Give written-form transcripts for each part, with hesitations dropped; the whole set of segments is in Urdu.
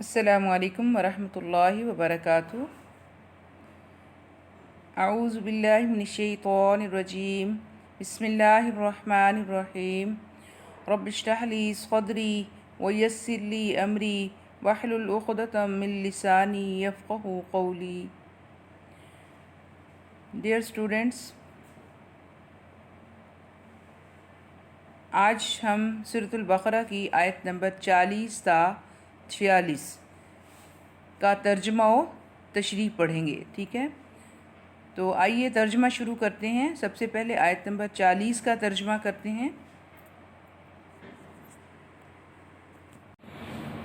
السلام علیکم ورحمۃ اللہ وبرکاتہ۔ اعوذ باللہ من الشیطان الرجیم، بسم اللہ الرحمن الرحیم۔ رب اشرح لی صدری ویسر لی امری واحلل عقدۃ من لسانی یفقہوا قولی۔ ڈیئر اسٹوڈنٹس، آج ہم سورۃ البقرہ کی آیت نمبر 40 تا 46 کا ترجمہ و تشریح پڑھیں گے، ٹھیک ہے؟ تو آئیے ترجمہ شروع کرتے ہیں۔ سب سے پہلے آیت نمبر 40 کا ترجمہ کرتے ہیں۔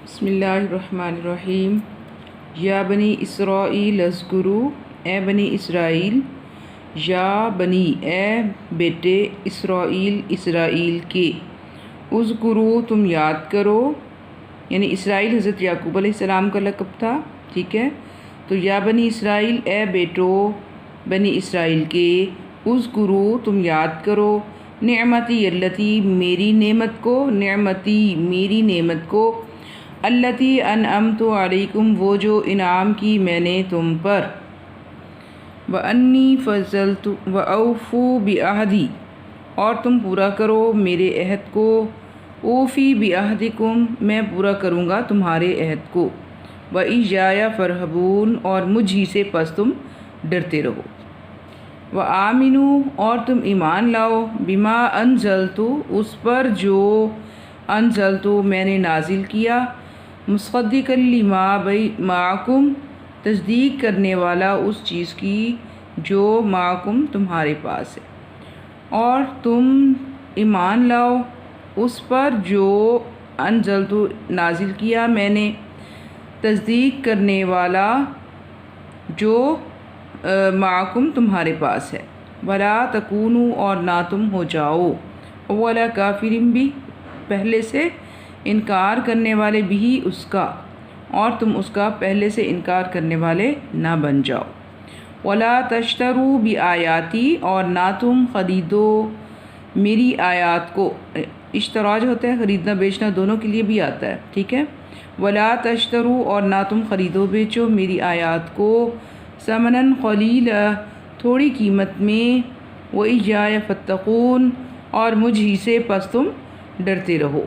بسم اللہ الرحمن الرحیم۔ یا بنی اسرائیل اذکروا، اے بنی اسرائیل، یا بنی، اے بیٹے، اسرائیل، اسرائیل کے، اذکروا، تم یاد کرو، یعنی اسرائیل حضرت یعقوب علیہ السلام کا لقب تھا، ٹھیک ہے؟ تو یا بنی اسرائیل، اے بیٹو بنی اسرائیل کے، اذکروا، تم یاد کرو، نعمتی اللتی، میری نعمت کو، نعمتی، میری نعمت کو، اللتی انعمت علیکم، وہ جو انعام کی میں نے تم پر، وانی فضلت، واوفوا بعہدی، اور تم پورا کرو میرے عہد کو، اوفی بعہدکم، میں پورا کروں گا تمہارے عہد کو، وایایا فرحبون، اور مجھ ہی سے پس تم ڈرتے رہو، وآمنوا، اور تم ایمان لاؤ، بما انزلت، اس پر جو انزلت میں نے نازل کیا، مصدقا لما معکم، تصدیق کرنے والا اس چیز کی جو معکم تمہارے پاس ہے، اور تم ایمان لاؤ اس پر جو انزلت نازل کیا میں نے، تصدیق کرنے والا جو معکم تمہارے پاس ہے، ولا تکونوا، اور نہ تم ہو جاؤ، اول کافر بھی، پہلے سے انکار کرنے والے بھی اس کا، اور تم اس کا پہلے سے انکار کرنے والے نہ بن جاؤ، ولا تشتروا بآیاتی، اور نہ تم خریدو میری آیات کو، اشترا جو ہوتا ہے خریدنا بیچنا دونوں کے لیے بھی آتا ہے، ٹھیک ہے؟ ولا تشتروا، اور نہ تم خریدو بیچو میری آیات کو، ثمناً قلیلا، تھوڑی قیمت میں، وایایا فاتقون، اور مجھ ہی سے پس تم ڈرتے رہو،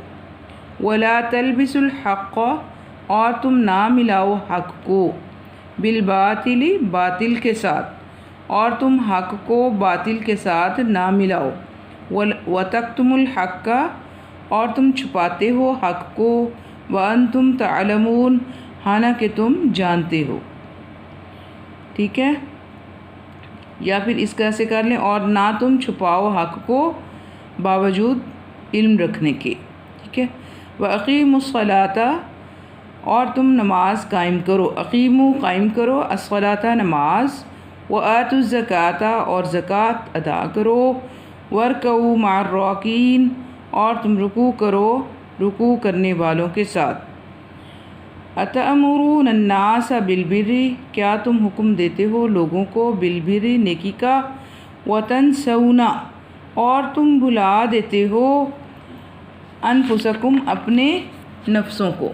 ولا تلبسوا الحق، اور تم نہ ملاؤ حق کو، بالباطل، باطل کے ساتھ، اور تم حق کو باطل کے ساتھ نہ ملاؤ، وتکتموا الحق، اور تم چھپاتے ہو حق کو، وانتم تعلمون، حالانکہ تم جانتے ہو، ٹھیک ہے؟ یا پھر اس کا سے کر لیں، اور نہ تم چھپاؤ حق کو باوجود علم رکھنے کے، ٹھیک ہے؟ وَأَقِیمُوا الصَّلَاةَ، اور تم نماز قائم کرو، اقیمو قائم کرو، الصلاۃ نماز، وآتوا الزکاۃ، اور زکوٰۃ ادا کرو، وارکعوا مع الراکعین، اور تم رکوع کرو رکوع کرنے والوں کے ساتھ، اتأمرون الناس بالبر، کیا تم حکم دیتے ہو لوگوں کو بالبر، نیکی کا، وتنسون، اور تم بھلا دیتے ہو، انفسکم، اپنے نفسوں کو،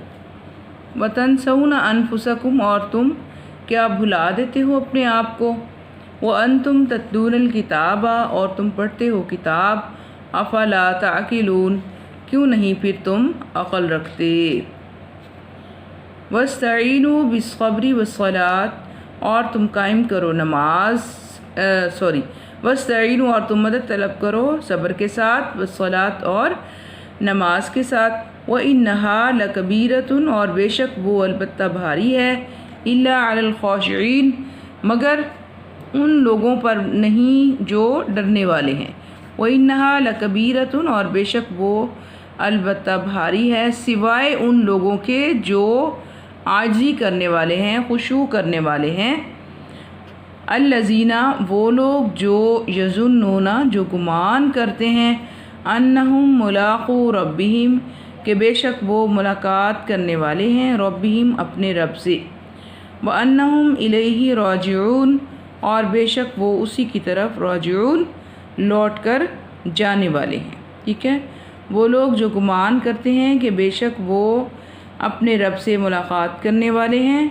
وتنسون انفسکم، اور تم کیا بھلا دیتے ہو اپنے آپ کو، وانتم تتلون الکتاب، اور تم پڑھتے ہو کتاب، افلا تعقلون، کیوں نہیں پھر تم عقل رکھتے، واستعینوا بالصبر والصلاۃ، اور تم قائم کرو واستعینوا، اور تم مدد طلب کرو صبر کے ساتھ، والصلاۃ، اور نماز کے ساتھ، وَإِنَّهَا لَكَبِیرَةٌ، اور بے شک وہ البتہ بھاری ہے، إِلَّا عَلَى الْخَاشِعِينَ، مگر ان لوگوں پر نہیں جو ڈرنے والے ہیں، وَإِنَّهَا لَكَبِیرَةٌ، اور بے شک وہ البتہ بھاری ہے، سوائے ان لوگوں کے جو عاجزی کرنے والے ہیں، خشوع کرنے والے ہیں، الذین، وہ لوگ جو یظنون، جو گمان کرتے ہیں، انہم ملاقو ربہم، کہ بے شک وہ ملاقات کرنے والے ہیں ربہم، اپنے رب سے، وانہم الیہ راجعون، اور بے شک وہ اسی کی طرف راجعون، لوٹ کر جانے والے ہیں، ٹھیک ہے؟ وہ لوگ جو گمان کرتے ہیں کہ بے شک وہ اپنے رب سے ملاقات کرنے والے ہیں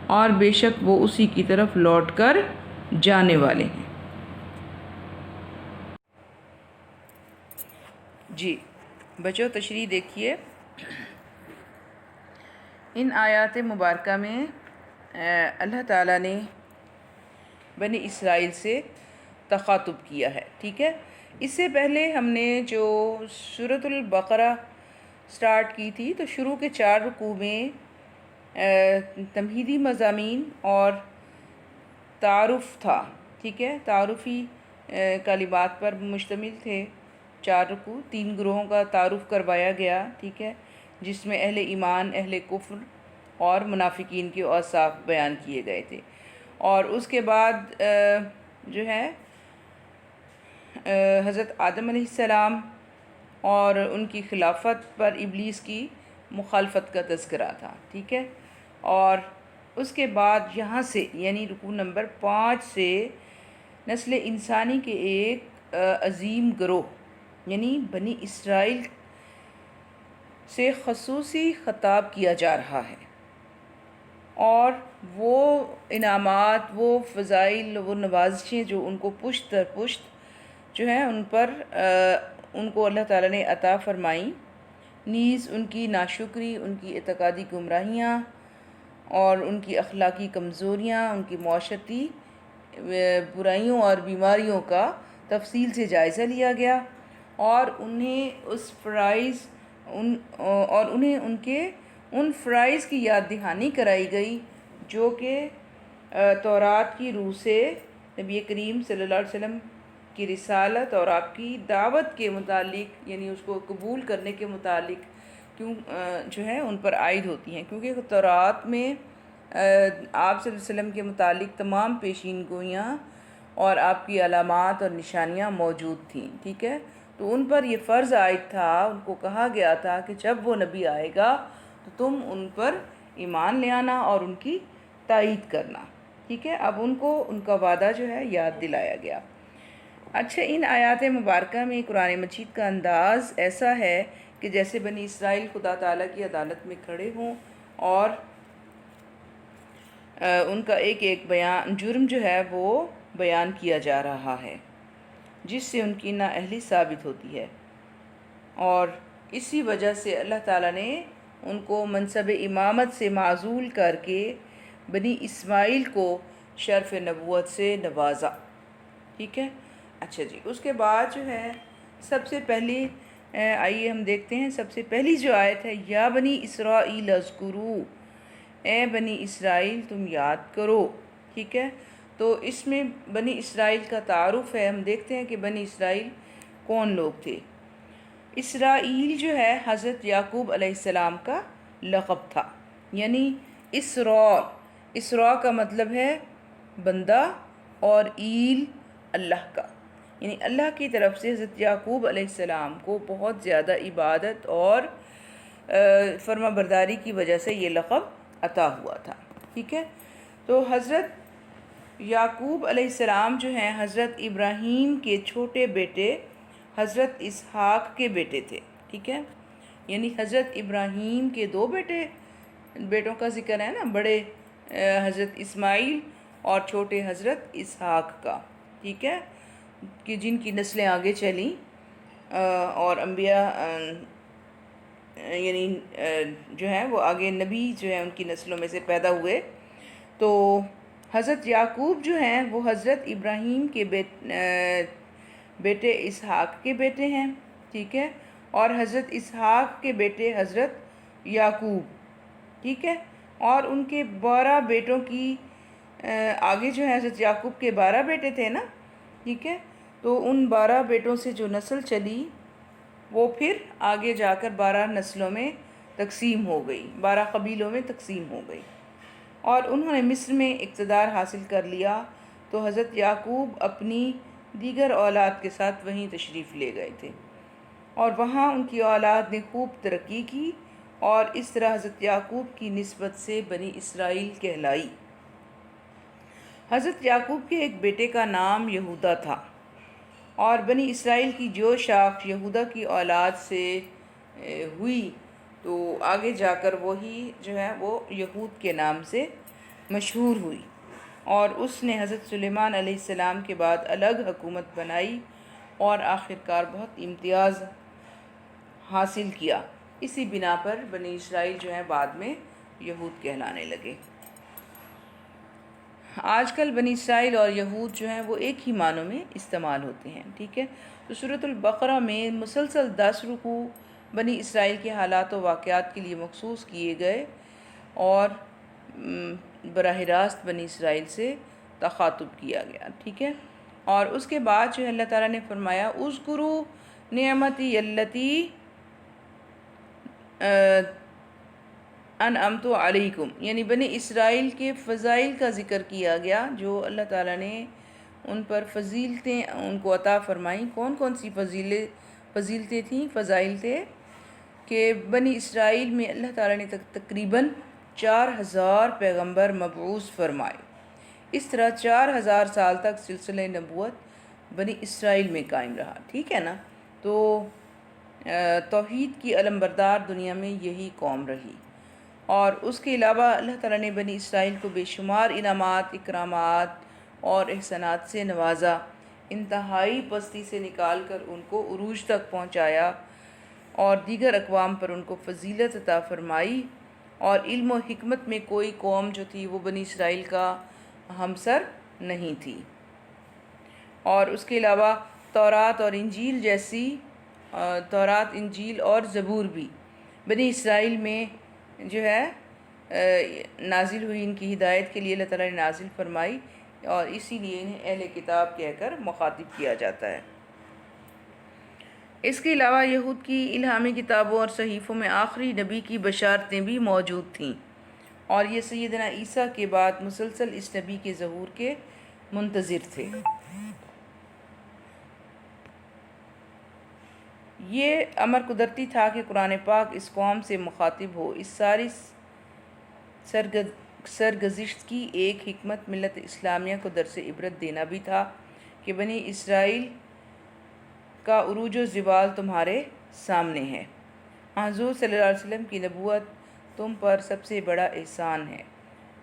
اور بے شک وہ اسی کی طرف لوٹ کر جانے والے ہیں۔ جی بچوں تشریح دیکھیے، ان آیات مبارکہ میں اللہ تعالیٰ نے بنی اسرائیل سے تخاطب کیا ہے، ٹھیک ہے۔ اس سے پہلے ہم نے جو سورۃ البقرہ سٹارٹ کی تھی تو شروع کے 4 رکوع میں تمہیدی مضامین اور تعارف تھا، ٹھیک ہے، تعارفی کلمات پر مشتمل تھے 4 رکوع، 3 گروہوں کا تعارف کروایا گیا، ٹھیک ہے، جس میں اہل ایمان، اہل کفر اور منافقین کے اوصاف بیان کیے گئے تھے۔ اور اس کے بعد جو ہے حضرت آدم علیہ السلام اور ان کی خلافت پر ابلیس کی مخالفت کا تذکرہ تھا، ٹھیک ہے۔ اور اس کے بعد یہاں سے یعنی رکوع نمبر 5 سے نسل انسانی کے ایک عظیم گروہ یعنی بنی اسرائیل سے خصوصی خطاب کیا جا رہا ہے، اور وہ انعامات، وہ فضائل، وہ نوازشیں جو ان کو پشت در پشت جو ہیں ان پر ان کو اللہ تعالیٰ نے عطا فرمائیں، نیز ان کی ناشکری، ان کی اعتقادی گمراہیاں اور ان کی اخلاقی کمزوریاں، ان کی معاشرتی برائیوں اور بیماریوں کا تفصیل سے جائزہ لیا گیا، اور انہیں ان فرائض کی یاد دہانی کرائی گئی جو کہ تورات کی روح سے نبی کریم صلی اللہ علیہ وسلم کی رسالت اور آپ کی دعوت کے متعلق یعنی اس کو قبول کرنے کے متعلق جو ہے ان پر عائد ہوتی ہیں، کیونکہ تورات میں آپ صلی اللہ علیہ وسلم کے متعلق تمام پیشین گوئیاں اور آپ کی علامات اور نشانیاں موجود تھیں، ٹھیک ہے۔ تو ان پر یہ فرض عائد تھا، ان کو کہا گیا تھا کہ جب وہ نبی آئے گا تو تم ان پر ایمان لے آنا اور ان کی تائید کرنا، ٹھیک ہے۔ اب ان کو ان کا وعدہ جو ہے یاد دلایا گیا۔ اچھا، ان آیات مبارکہ میں قرآن مجید کا انداز ایسا ہے کہ جیسے بنی اسرائیل خدا تعالیٰ کی عدالت میں کھڑے ہوں اور ان کا ایک ایک جرم جو ہے وہ بیان کیا جا رہا ہے، جس سے ان کی نااہلی ثابت ہوتی ہے، اور اسی وجہ سے اللہ تعالیٰ نے ان کو منصب امامت سے معزول کر کے بنی اسماعیل کو شرف نبوت سے نوازا، ٹھیک ہے۔ اچھا جی، اس کے بعد جو ہے سب سے پہلی آئیے ہم دیکھتے ہیں، سب سے پہلی جو آیت ہے، یا بنی اسرائیل اذکروا، اے بنی اسرائیل تم یاد کرو، ٹھیک ہے۔ تو اس میں بنی اسرائیل کا تعارف ہے، ہم دیکھتے ہیں کہ بنی اسرائیل کون لوگ تھے۔ اسرائیل جو ہے حضرت یعقوب علیہ السلام کا لقب تھا، یعنی اسراء کا مطلب ہے بندہ اور ایل اللہ کا، یعنی اللہ کی طرف سے حضرت یعقوب علیہ السلام کو بہت زیادہ عبادت اور فرما برداری کی وجہ سے یہ لقب عطا ہوا تھا، ٹھیک ہے۔ تو حضرت یعقوب علیہ السلام جو ہیں حضرت ابراہیم کے چھوٹے بیٹے حضرت اسحاق کے بیٹے تھے، ٹھیک ہے۔ یعنی حضرت ابراہیم کے 2 بیٹوں کا ذکر ہے نا، بڑے حضرت اسماعیل اور چھوٹے حضرت اسحاق کا، ٹھیک ہے، کہ جن کی نسلیں آگے چلیں اور انبیاء یعنی جو ہیں وہ آگے نبی جو ہیں ان کی نسلوں میں سے پیدا ہوئے۔ تو حضرت یعقوب جو ہیں وہ حضرت ابراہیم کے بیٹے اسحاق کے بیٹے ہیں، ٹھیک ہے، اور حضرت اسحاق کے بیٹے حضرت یعقوب، ٹھیک ہے۔ اور ان کے 12 بیٹوں کی آگے جو ہے حضرت یعقوب کے 12 بیٹے تھے نا، ٹھیک ہے، تو ان 12 بیٹوں سے جو نسل چلی وہ پھر آگے جا کر 12 نسلوں میں تقسیم ہو گئی، 12 قبیلوں میں تقسیم ہو گئی، اور انہوں نے مصر میں اقتدار حاصل کر لیا۔ تو حضرت یعقوب اپنی دیگر اولاد کے ساتھ وہیں تشریف لے گئے تھے، اور وہاں ان کی اولاد نے خوب ترقی کی، اور اس طرح حضرت یعقوب کی نسبت سے بنی اسرائیل کہلائی۔ حضرت یعقوب کے ایک بیٹے کا نام یہودا تھا، اور بنی اسرائیل کی جو شاخ یہودا کی اولاد سے ہوئی تو آگے جا کر وہی جو ہے وہ یہود کے نام سے مشہور ہوئی، اور اس نے حضرت سلیمان علیہ السلام کے بعد الگ حکومت بنائی اور آخرکار بہت امتیاز حاصل کیا۔ اسی بنا پر بنی اسرائیل جو ہے بعد میں یہود کہلانے لگے۔ آج کل بنی اسرائیل اور یہود جو ہیں وہ ایک ہی معنوں میں استعمال ہوتے ہیں، ٹھیک ہے۔ تو سورۃ البقرہ میں مسلسل 10 رکوع بنی اسرائیل کے حالات و واقعات کے لیے مخصوص کیے گئے، اور براہ راست بنی اسرائیل سے تخاطب کیا گیا، ٹھیک ہے۔ اور اس کے بعد جو ہے اللہ تعالیٰ نے فرمایا اذکروا نعمتی التی انعمت علیکم، یعنی بنی اسرائیل کے فضائل کا ذکر کیا گیا جو اللہ تعالیٰ نے ان پر فضیلتیں ان کو عطا فرمائیں۔ کون کون سی فضیلتیں تھیں، فضائل تھے کہ بنی اسرائیل میں اللہ تعالیٰ نے تقریباً 4000 پیغمبر مبعوث فرمائے۔ اس طرح 4000 سال تک سلسلہ نبوت بنی اسرائیل میں قائم رہا، ٹھیک ہے نا۔ تو توحید کی علمبردار دنیا میں یہی قوم رہی، اور اس کے علاوہ اللہ تعالیٰ نے بنی اسرائیل کو بے شمار انعامات، اکرامات اور احسانات سے نوازا، انتہائی پستی سے نکال کر ان کو عروج تک پہنچایا، اور دیگر اقوام پر ان کو فضیلت عطا فرمائی، اور علم و حکمت میں کوئی قوم جو تھی وہ بنی اسرائیل کا ہمسر نہیں تھی۔ اور اس کے علاوہ تورات اور انجیل جیسی تورات، انجیل اور زبور بھی بنی اسرائیل میں جو ہے نازل ہوئی، ان کی ہدایت کے لیے اللہ تعالیٰ نے نازل فرمائی، اور اسی لیے انہیں اہل کتاب کہہ کر مخاطب کیا جاتا ہے۔ اس کے علاوہ یہود کی الہامی کتابوں اور صحیفوں میں آخری نبی کی بشارتیں بھی موجود تھیں، اور یہ سیدنا عیسیٰ کے بعد مسلسل اس نبی کے ظہور کے منتظر تھے۔ یہ امر قدرتی تھا کہ قرآن پاک اس قوم سے مخاطب ہو۔ اس ساری سرگزشت کی ایک حکمت ملت اسلامیہ کو درس عبرت دینا بھی تھا کہ بنی اسرائیل کا عروج و زوال تمہارے سامنے ہے۔ حضور صلی اللہ علیہ وسلم کی نبوت تم پر سب سے بڑا احسان ہے۔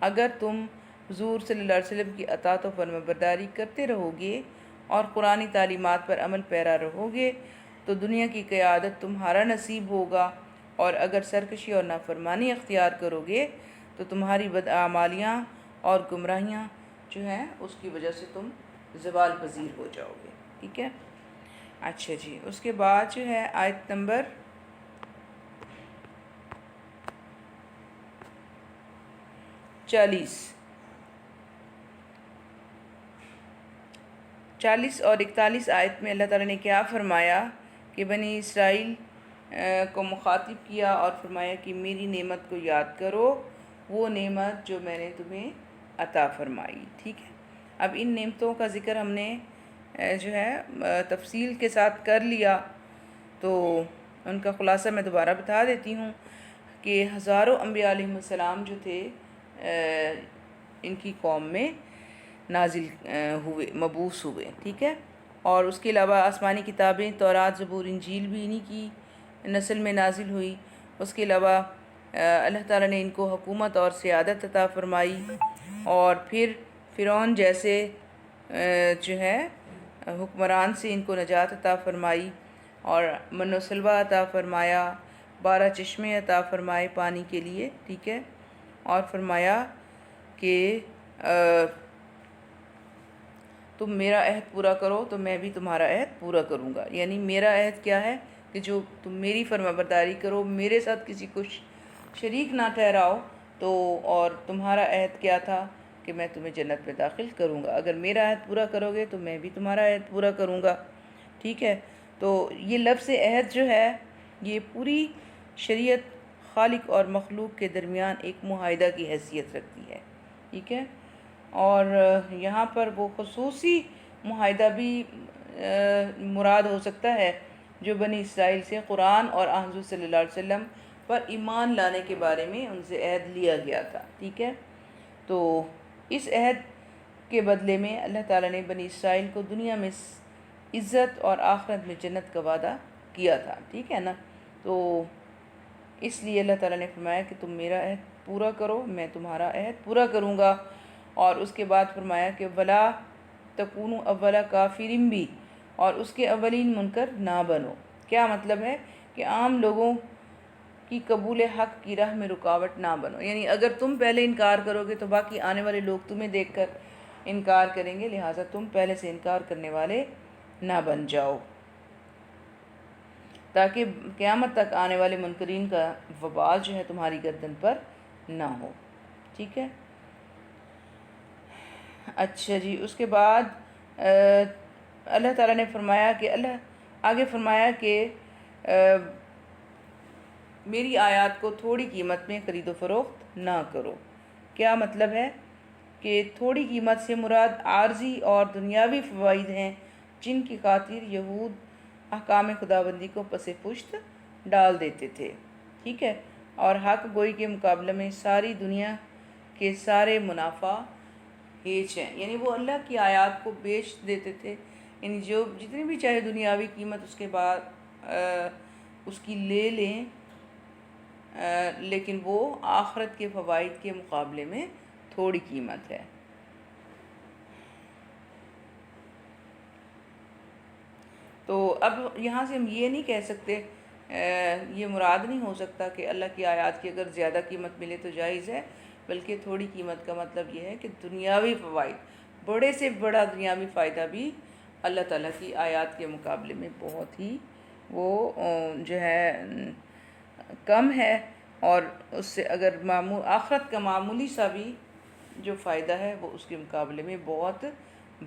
اگر تم حضور صلی اللہ علیہ وسلم کی اطاعت و فرمانبرداری کرتے رہو گے اور قرآنی تعلیمات پر عمل پیرا رہو گے تو دنیا کی قیادت تمہارا نصیب ہوگا، اور اگر سرکشی اور نافرمانی اختیار کرو گے تو تمہاری بدعمالیاں اور گمراہیاں جو ہیں اس کی وجہ سے تم زوال پذیر ہو جاؤ گے، ٹھیک ہے۔ اچھا جی، اس کے بعد جو ہے آیت نمبر 40 اور 41 آیت میں اللہ تعالیٰ نے کیا فرمایا کہ بنی اسرائیل کو مخاطب کیا اور فرمایا کہ میری نعمت کو یاد کرو، وہ نعمت جو میں نے تمہیں عطا فرمائی، ٹھیک ہے۔ اب ان نعمتوں کا ذکر ہم نے جو ہے تفصیل کے ساتھ کر لیا، تو ان کا خلاصہ میں دوبارہ بتا دیتی ہوں کہ ہزاروں انبیاء علیہ السلام جو تھے ان کی قوم میں نازل ہوئے، مبعوث ہوئے، ٹھیک ہے۔ اور اس کے علاوہ آسمانی کتابیں تورات، زبور، انجیل بھی انہی کی نسل میں نازل ہوئی۔ اس کے علاوہ اللہ تعالیٰ نے ان کو حکومت اور سیادت عطا فرمائی، اور پھر فرعون جیسے جو ہے حکمران سے ان کو نجات عطا فرمائی، اور من و سلوہ عطا فرمایا، 12 چشمے عطا فرمائے پانی کے لیے، ٹھیک ہے۔ اور فرمایا کہ تم میرا عہد پورا کرو تو میں بھی تمہارا عہد پورا کروں گا۔ یعنی میرا عہد کیا ہے کہ جو تم میری فرمانبرداری کرو، میرے ساتھ کسی کو شریک نہ ٹھہراؤ، تو اور تمہارا عہد کیا تھا کہ میں تمہیں جنت میں داخل کروں گا، اگر میرا عہد پورا کرو گے تو میں بھی تمہارا عہد پورا کروں گا، ٹھیک ہے۔ تو یہ لفظ عہد جو ہے یہ پوری شریعت خالق اور مخلوق کے درمیان ایک معاہدہ کی حیثیت رکھتی ہے، ٹھیک ہے۔ اور یہاں پر وہ خصوصی معاہدہ بھی مراد ہو سکتا ہے جو بنی اسرائیل سے قرآن اور حضور صلی اللہ علیہ وسلم پر ایمان لانے کے بارے میں ان سے عہد لیا گیا تھا، ٹھیک ہے۔ تو اس عہد کے بدلے میں اللہ تعالیٰ نے بنی اسرائیل کو دنیا میں عزت اور آخرت میں جنت کا وعدہ کیا تھا، ٹھیک ہے نا۔ تو اس لیے اللہ تعالیٰ نے فرمایا کہ تم میرا عہد پورا کرو، میں تمہارا عہد پورا کروں گا۔ اور اس کے بعد فرمایا کہ ولا تکونوا اول کافرین بھی، اور اس کے اولین منکر نہ بنو۔ کیا مطلب ہے کہ عام لوگوں کی قبول حق کی راہ میں رکاوٹ نہ بنو، یعنی اگر تم پہلے انکار کرو گے تو باقی آنے والے لوگ تمہیں دیکھ کر انکار کریں گے، لہٰذا تم پہلے سے انکار کرنے والے نہ بن جاؤ، تاکہ قیامت تک آنے والے منکرین کا وبال جو ہے تمہاری گردن پر نہ ہو۔ ٹھیک ہے، اچھا جی، اس کے بعد اللہ تعالیٰ نے فرمایا کہ آگے فرمایا کہ میری آیات کو تھوڑی قیمت میں خرید و فروخت نہ کرو۔ کیا مطلب ہے کہ تھوڑی قیمت سے مراد عارضی اور دنیاوی فوائد ہیں، جن کی خاطر یہود احکام خداوندی کو پس پشت ڈال دیتے تھے، ٹھیک ہے، اور حق گوئی کے مقابلے میں ساری دنیا کے سارے منافع ہیچ ہیں، یعنی وہ اللہ کی آیات کو بیچ دیتے تھے، یعنی جو جتنی بھی چاہے دنیاوی قیمت اس کے بعد اس کی لے لیں، لیکن وہ آخرت کے فوائد کے مقابلے میں تھوڑی قیمت ہے۔ تو اب یہاں سے ہم یہ نہیں کہہ سکتے، یہ مراد نہیں ہو سکتا کہ اللہ کی آیات کی اگر زیادہ قیمت ملے تو جائز ہے، بلکہ تھوڑی قیمت کا مطلب یہ ہے کہ دنیاوی فوائد، بڑے سے بڑا دنیاوی فائدہ بھی اللہ تعالیٰ کی آیات کے مقابلے میں بہت ہی وہ جو ہے کم ہے، اور اس سے اگر آخرت کا معمولی سا بھی جو فائدہ ہے وہ اس کے مقابلے میں بہت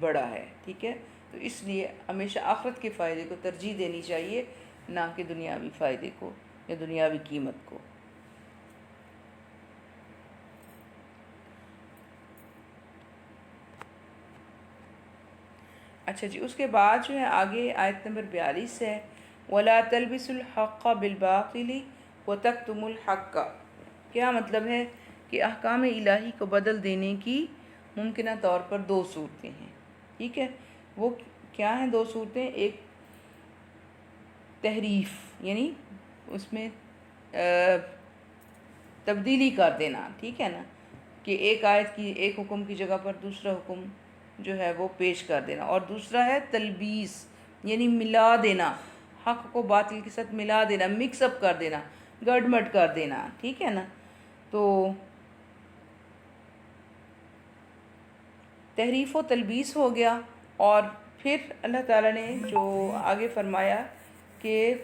بڑا ہے، ٹھیک ہے۔ تو اس لیے ہمیشہ آخرت کے فائدے کو ترجیح دینی چاہیے، نہ کہ دنیاوی فائدے کو یا دنیاوی قیمت کو۔ اچھا جی، اس کے بعد جو ہے آگے آیت نمبر 42 ہے، وَلَا تَلْبِسُوا الْحَقَّ بِالْبَاطِلِ وَتَكْتُمُوا الْحَقَّ۔ کیا مطلب ہے کہ احکام الہی کو بدل دینے کی ممکنہ طور پر دو صورتیں ہیں، ٹھیک ہے۔ وہ کیا ہیں دو صورتیں؟ ایک تحریف، یعنی اس میں تبدیلی کر دینا، ٹھیک ہے نا، کہ ایک آیت کی ایک حکم کی جگہ پر دوسرا حکم جو ہے وہ پیش کر دینا، اور دوسرا ہے تلبیس، یعنی ملا دینا، حق کو باطل کے ساتھ ملا دینا، مکس اپ کر دینا، گڑمٹ کر دینا، ٹھیک ہے نا۔ تو تحریف و تلبیس ہو گیا، اور پھر اللہ تعالیٰ نے جو آگے فرمایا کہ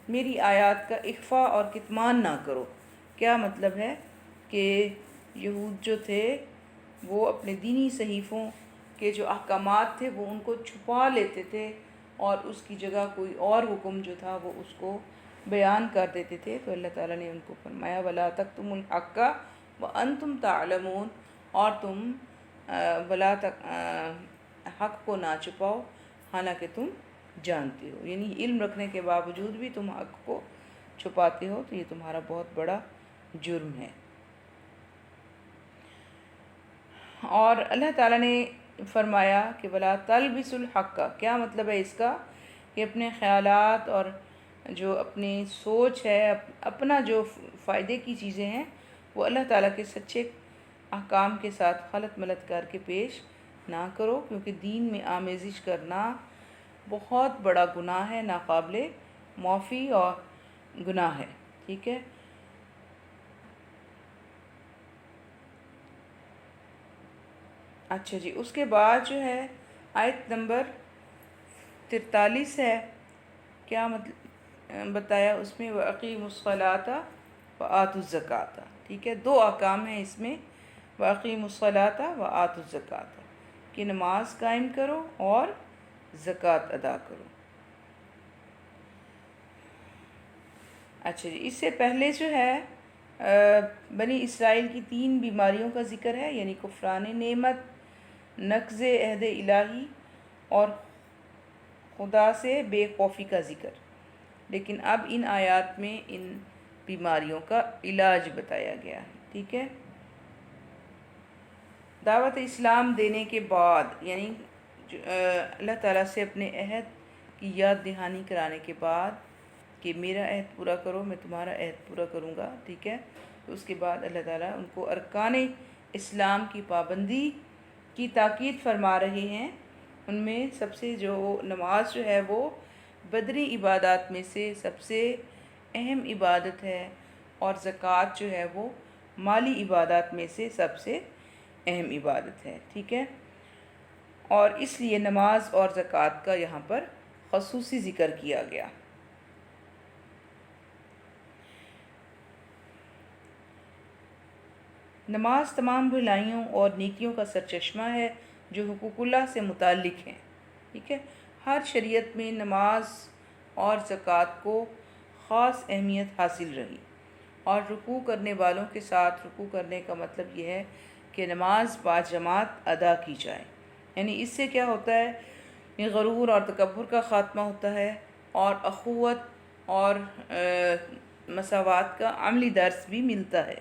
میری آیات کا اخفاء اور کتمان نہ کرو۔ کیا مطلب ہے کہ یہود جو تھے وہ اپنے دینی صحیفوں کے جو احکامات تھے وہ ان کو چھپا لیتے تھے، اور اس کی جگہ کوئی اور حکم جو تھا وہ اس کو بیان کر دیتے تھے۔ تو اللہ تعالیٰ نے ان کو فرمایا وَلَا تَكْتُمُوا الْحَقَّ وَأَنْتُمْ تَعْلَمُونَ، اور تم حق کو نہ چھپاؤ حالانکہ تم جانتے ہو، یعنی علم رکھنے کے باوجود بھی تم حق کو چھپاتے ہو، تو یہ تمہارا بہت بڑا جرم ہے۔ اور اللہ تعالیٰ نے فرمایا کہ وَلَا تَلْبِسُوا الْحَقَّ، کیا مطلب ہے اس کا؟ کہ اپنے خیالات اور جو اپنی سوچ ہے، اپنا جو فائدے کی چیزیں ہیں وہ اللہ تعالیٰ کے سچے احکام کے ساتھ خلط ملط کر کے پیش نہ کرو، کیونکہ دین میں آمیزش کرنا بہت بڑا گناہ ہے، ناقابل معافی اور گناہ ہے، ٹھیک ہے۔ اچھا جی، اس کے بعد جو ہے آیت نمبر 43 ہے، کیا مطلب بتایا اس میں؟ وَأَقِیمُوا الصَّلَاةَ وَآتُوا الزَّکَاةَ، ٹھیک ہے، دو احکام ہیں اس میں، وَأَقِیمُوا الصَّلَاةَ وَآتُوا الزَّکَاةَ، کہ نماز قائم کرو اور زکوٰۃ ادا کرو۔ اچھا جی، اس سے پہلے جو ہے بنی اسرائیل کی 3 بیماریوں کا ذکر ہے، یعنی کفران نعمت، نقض عہد الہی اور خدا سے بے خوفی کا ذکر، لیکن اب ان آیات میں ان بیماریوں کا علاج بتایا گیا ہے، ٹھیک ہے۔ دعوت اسلام دینے کے بعد، یعنی اللہ تعالیٰ سے اپنے عہد کی یاد دہانی کرانے کے بعد کہ میرا عہد پورا کرو، میں تمہارا عہد پورا کروں گا، ٹھیک ہے۔ تو اس کے بعد اللہ تعالیٰ ان کو ارکان اسلام کی پابندی کی تاکید فرما رہے ہیں۔ ان میں سب سے جو نماز جو ہے وہ بدنی عبادات میں سے سب سے اہم عبادت ہے، اور زکوٰۃ جو ہے وہ مالی عبادات میں سے سب سے اہم عبادت ہے، ٹھیک ہے۔ اور اس لیے نماز اور زکوٰۃ کا یہاں پر خصوصی ذکر کیا گیا۔ نماز تمام بھلائیوں اور نیکیوں کا سرچشمہ ہے جو حقوق اللہ سے متعلق ہیں، ٹھیک ہے۔ ہر شریعت میں نماز اور زکوٰۃ کو خاص اہمیت حاصل رہی، اور رکوع کرنے والوں کے ساتھ رکوع کرنے کا مطلب یہ ہے کہ نماز باجماعت ادا کی جائے، یعنی اس سے کیا ہوتا ہے، یہ غرور اور تکبر کا خاتمہ ہوتا ہے، اور اخوت اور مساوات کا عملی درس بھی ملتا ہے۔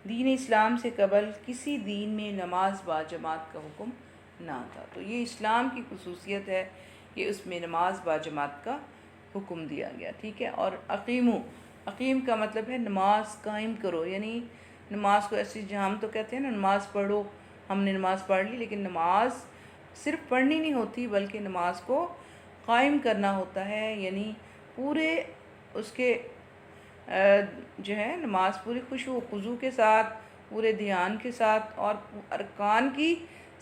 دین اسلام سے قبل کسی دین میں نماز باجماعت کا حکم نہ تھا، تو یہ اسلام کی خصوصیت ہے کہ اس میں نماز باجماعت کا حکم دیا گیا، ٹھیک ہے۔ اور عقیم کا مطلب ہے نماز قائم کرو، یعنی نماز کو ایسی، جہاں ہم تو کہتے ہیں نا نماز پڑھو، ہم نے نماز پڑھ لی، لیکن نماز صرف پڑھنی نہیں ہوتی بلکہ نماز کو قائم کرنا ہوتا ہے، یعنی پورے اس کے جو ہے نماز پوری خشوع و خضوع کے ساتھ، پورے دھیان کے ساتھ اور ارکان کی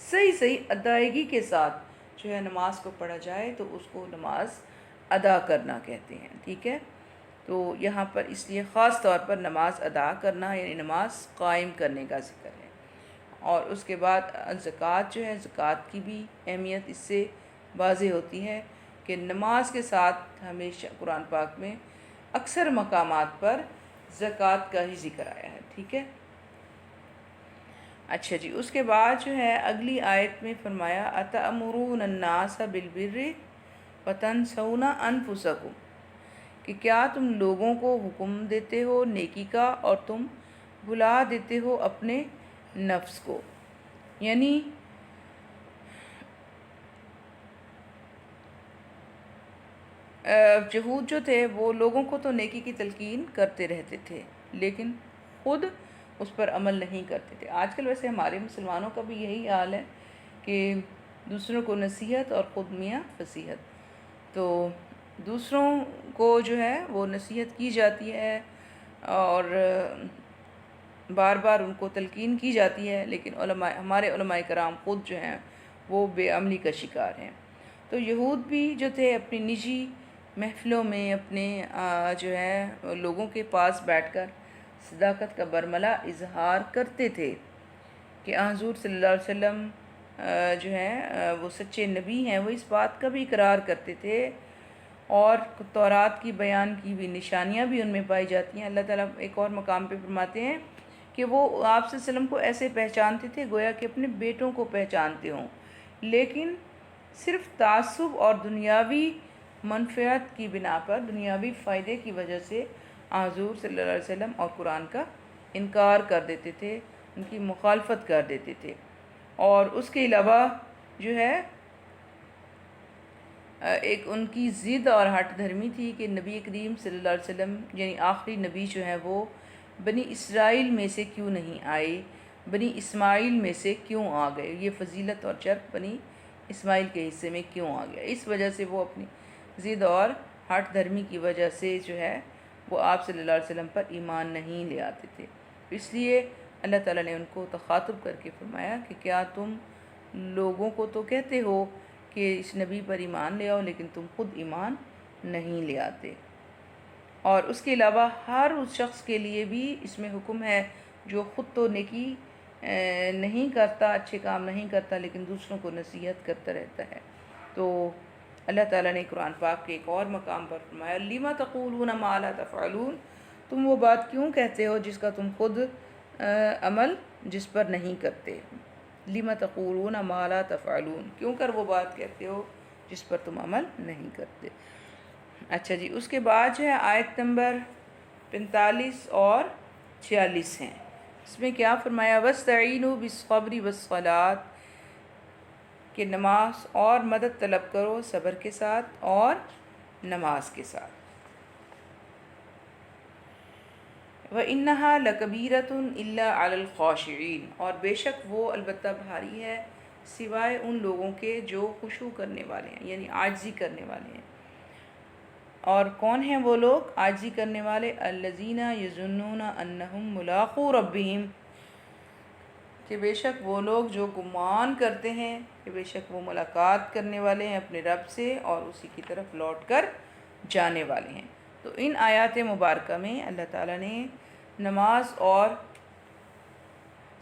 صحیح ادائیگی کے ساتھ جو ہے نماز کو پڑھا جائے تو اس کو نماز ادا کرنا کہتے ہیں، ٹھیک ہے۔ تو یہاں پر اس لیے خاص طور پر نماز ادا کرنا یعنی نماز قائم کرنے کا ذکر ہے۔ اور اس کے بعد زکوٰۃ جو ہے، زکوٰۃ کی بھی اہمیت اس سے واضح ہوتی ہے کہ نماز کے ساتھ ہمیشہ قرآن پاک میں اکثر مقامات پر زکوٰۃ کا ہی ذکر آیا ہے، ٹھیک ہے۔ اچھا جی، اس کے بعد جو ہے اگلی آیت میں فرمایا أَتَأْمُرُونَ النَّاسَ بِالْبِرِّ وَتَنْسَوْنَ أَنفُسَكُمْ، کہ کیا تم لوگوں کو حکم دیتے ہو نیکی کا اور تم بھلا دیتے ہو اپنے نفس کو، یعنی یہود جو تھے وہ لوگوں کو تو نیکی کی تلقین کرتے رہتے تھے لیکن خود اس پر عمل نہیں کرتے تھے۔ آج کل ویسے ہمارے مسلمانوں کا بھی یہی حال ہے کہ دوسروں کو نصیحت اور خود میاں فصیحت، تو دوسروں کو جو ہے وہ نصیحت کی جاتی ہے اور بار بار ان کو تلقین کی جاتی ہے، لیکن ہمارے علماء کرام خود جو ہیں وہ بے عملی کا شکار ہیں۔ تو یہود بھی جو تھے اپنی نجی محفلوں میں اپنے جو ہے لوگوں کے پاس بیٹھ کر صداقت کا برملا اظہار کرتے تھے کہ حضور صلی اللہ علیہ وسلم جو ہے وہ سچے نبی ہیں، وہ اس بات کا بھی اقرار کرتے تھے، اور تورات کی بیان کی بھی نشانیاں بھی ان میں پائی جاتی ہیں۔ اللہ تعالیٰ ایک اور مقام پہ فرماتے ہیں کہ وہ آپ صلی اللہ علیہ وسلم کو ایسے پہچانتے تھے گویا کہ اپنے بیٹوں کو پہچانتے ہوں، لیکن صرف تعصب اور دنیاوی منفعت کی بنا پر، دنیاوی فائدے کی وجہ سے حضور صلی اللہ علیہ وسلم اور قرآن کا انکار کر دیتے تھے، ان کی مخالفت کر دیتے تھے۔ اور اس کے علاوہ جو ہے ایک ان کی ضد اور ہٹ دھرمی تھی کہ نبی کریم صلی اللہ علیہ وسلم یعنی آخری نبی جو ہے وہ بنی اسرائیل میں سے کیوں نہیں آئے، بنی اسماعیل میں سے کیوں آ گئے، یہ فضیلت اور شرف بنی اسماعیل کے حصے میں کیوں آ گیا۔ اس وجہ سے وہ اپنی ضد اور ہٹ دھرمی کی وجہ سے جو ہے وہ آپ صلی اللہ علیہ وسلم پر ایمان نہیں لے آتے تھے۔ اس لیے اللہ تعالیٰ نے ان کو تخاطب کر کے فرمایا کہ کیا تم لوگوں کو تو کہتے ہو کہ اس نبی پر ایمان لے آؤ لیکن تم خود ایمان نہیں لے آتے۔ اور اس کے علاوہ ہر اس شخص کے لیے بھی اس میں حکم ہے جو خود تو نیکی نہیں کرتا، اچھے کام نہیں کرتا، لیکن دوسروں کو نصیحت کرتا رہتا ہے۔ تو اللہ تعالیٰ نے قرآن پاک کے ایک اور مقام پر فرمایا لِمَ تَقُولُونَ مَا لَا تَفْعَلُونَ، تم وہ بات کیوں کہتے ہو جس کا تم خود عمل جس پر نہیں کرتے۔ لِمَ تَقُولُونَ مَا لَا تَفْعَلُونَ، کیوں کر وہ بات کہتے ہو جس پر تم عمل نہیں کرتے۔ اچھا جی، اس کے بعد جو ہے آیت نمبر 45 اور 46 ہیں، اس میں کیا فرمایا وَاسْتَعِینُوا بِالصَّبْرِ وَالصَّلَاةِ، کہ نماز اور مدد طلب کرو صبر کے ساتھ اور نماز کے ساتھ۔ وَإِنَّهَا لَكَبِيرَةٌ إِلَّا عَلَى الْخَاشِعِينَ، اور بے شک وہ البتہ بھاری ہے سوائے ان لوگوں کے جو خشوع کرنے والے ہیں، یعنی عاجزی کرنے والے ہیں۔ اور کون ہیں وہ لوگ عاجزی کرنے والے؟ الذین یظنون انہم ملاقو ربہم، کہ بے شک وہ لوگ جو گمان کرتے ہیں کہ بے شک وہ ملاقات کرنے والے ہیں اپنے رب سے اور اسی کی طرف لوٹ کر جانے والے ہیں۔ تو ان آیات مبارکہ میں اللہ تعالیٰ نے نماز اور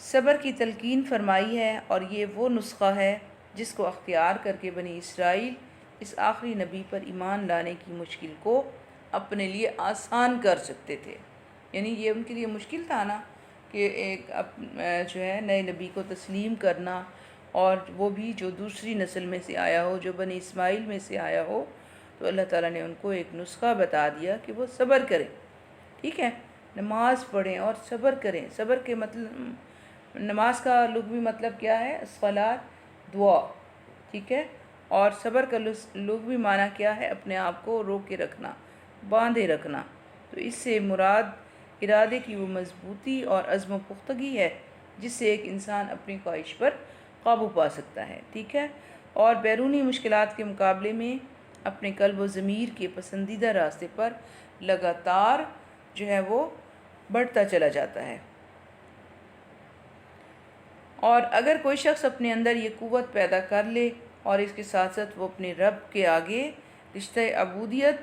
صبر کی تلقین فرمائی ہے، اور یہ وہ نسخہ ہے جس کو اختیار کر کے بنی اسرائیل اس آخری نبی پر ایمان لانے کی مشکل کو اپنے لیے آسان کر سکتے تھے۔ یعنی یہ ان کے لیے مشکل تھا نا کہ ایک جو ہے نئے نبی کو تسلیم کرنا، اور وہ بھی جو دوسری نسل میں سے آیا ہو، جو بنی اسماعیل میں سے آیا ہو۔ تو اللہ تعالیٰ نے ان کو ایک نسخہ بتا دیا کہ وہ صبر کریں، ٹھیک ہے، نماز پڑھیں اور صبر کریں۔ صبر کے مطلب، نماز کا لغوی مطلب کیا ہے؟ الصلاۃ، دعا، ٹھیک ہے، اور صبر کا لغوی معنی کیا ہے؟ اپنے آپ کو روک کے رکھنا، باندھے رکھنا۔ تو اس سے مراد ارادے کی وہ مضبوطی اور عزم و پختگی ہے جس سے ایک انسان اپنی خواہش پر قابو پا سکتا ہے، ٹھیک ہے، اور بیرونی مشکلات کے مقابلے میں اپنے قلب و ضمیر کے پسندیدہ راستے پر لگاتار جو ہے وہ بڑھتا چلا جاتا ہے۔ اور اگر کوئی شخص اپنے اندر یہ قوت پیدا کر لے اور اس کے ساتھ ساتھ وہ اپنے رب کے آگے رشتہ عبودیت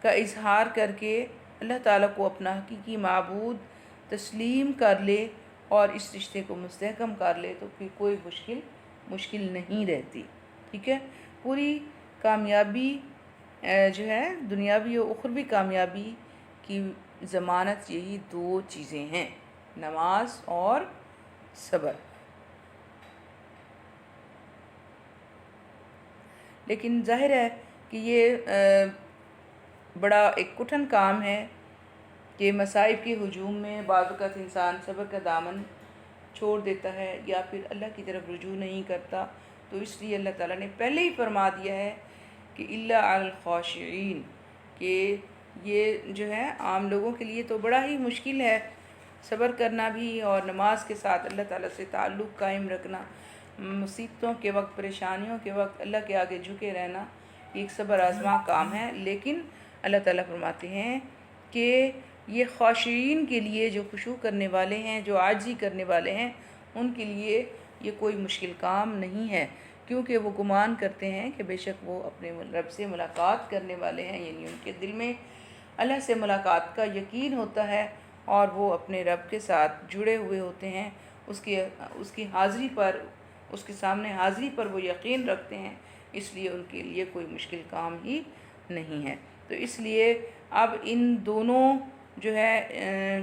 کا اظہار کر کے اللہ تعالیٰ کو اپنا حقیقی معبود تسلیم کر لے اور اس رشتے کو مستحکم کر لے، تو پھر کوئی مشکل نہیں رہتی، ٹھیک ہے۔ پوری کامیابی جو ہے دنیاوی و اخروی کامیابی کی ضمانت یہی دو چیزیں ہیں، نماز اور صبر۔ لیکن ظاہر ہے کہ یہ بڑا ایک کٹھن کام ہے کہ مصائب کے ہجوم میں بعض اوقات انسان صبر کا دامن چھوڑ دیتا ہے یا پھر اللہ کی طرف رجوع نہیں کرتا۔ تو اس لیے اللہ تعالیٰ نے پہلے ہی فرما دیا ہے کہ الا علی الخاشعین، کہ یہ جو ہے عام لوگوں کے لیے تو بڑا ہی مشکل ہے صبر کرنا بھی، اور نماز کے ساتھ اللہ تعالیٰ سے تعلق قائم رکھنا، مصیبتوں کے وقت، پریشانیوں کے وقت اللہ کے آگے جھکے رہنا، ایک صبر آزما کام ہے۔ لیکن اللہ تعالیٰ فرماتے ہیں کہ یہ خاشعین کے لیے، جو خشوع کرنے والے ہیں، جو عاجزی کرنے والے ہیں، ان کے لیے یہ کوئی مشکل کام نہیں ہے، کیونکہ وہ گمان کرتے ہیں کہ بے شک وہ اپنے رب سے ملاقات کرنے والے ہیں، یعنی ان کے دل میں اللہ سے ملاقات کا یقین ہوتا ہے اور وہ اپنے رب کے ساتھ جڑے ہوئے ہوتے ہیں، اس کی حاضری پر، اس کے سامنے حاضری پر وہ یقین رکھتے ہیں، اس لیے ان کے لیے کوئی مشکل کام ہی نہیں ہے۔ تو اس لیے اب ان دونوں جو ہے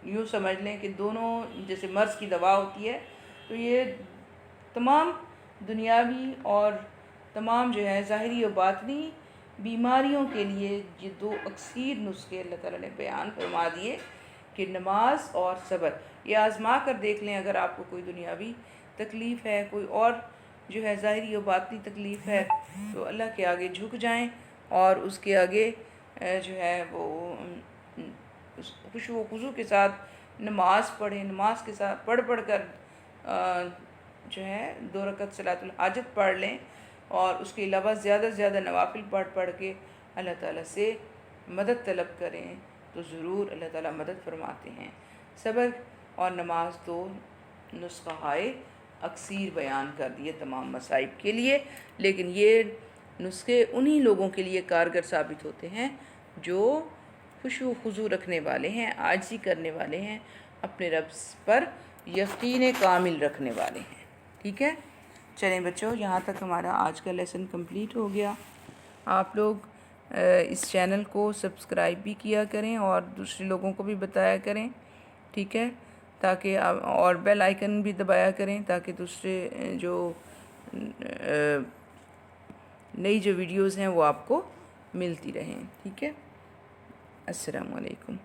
یوں سمجھ لیں کہ دونوں جیسے مرض کی دوا ہوتی ہے، تو یہ تمام دنیاوی اور تمام جو ہے ظاہری و باطنی بیماریوں کے لیے یہ دو اکثیر نسخے اللہ تعالیٰ نے بیان فرما دیے کہ نماز اور صبر، یہ آزما کر دیکھ لیں۔ اگر آپ کو کوئی دنیاوی تکلیف ہے، کوئی اور جو ہے ظاہری و باطنی تکلیف ہے، تو اللہ کے آگے جھک جائیں اور اس کے آگے جو ہے وہ خشوع و خضوع کے ساتھ نماز پڑھیں، نماز کے ساتھ پڑھ کر جو ہے 2 رکعت صلاۃ الحاجت پڑھ لیں، اور اس کے علاوہ زیادہ سے زیادہ نوافل پڑھ کے اللہ تعالیٰ سے مدد طلب کریں، تو ضرور اللہ تعالیٰ مدد فرماتے ہیں۔ صبر اور نماز دو نسخہ اکثیر بیان کر دیے تمام مصائب کے لیے، لیکن یہ نسخے انہی لوگوں کے لیے کارگر ثابت ہوتے ہیں جو خشوع و خضوع رکھنے والے ہیں، عاجزی کرنے والے ہیں، اپنے رب پر یقین کامل رکھنے والے ہیں، ٹھیک ہے۔ چلیں بچوں، یہاں تک ہمارا آج کا لیسن کمپلیٹ ہو گیا۔ آپ لوگ اس چینل کو سبسکرائب بھی کیا کریں اور دوسرے لوگوں کو بھی بتایا کریں، ٹھیک ہے، تاکہ اور بیل آئیکن بھی دبایا کریں تاکہ دوسرے جو نئی جو ویڈیوز ہیں وہ آپ کو ملتی رہیں، ٹھیک ہے۔ السلام علیکم۔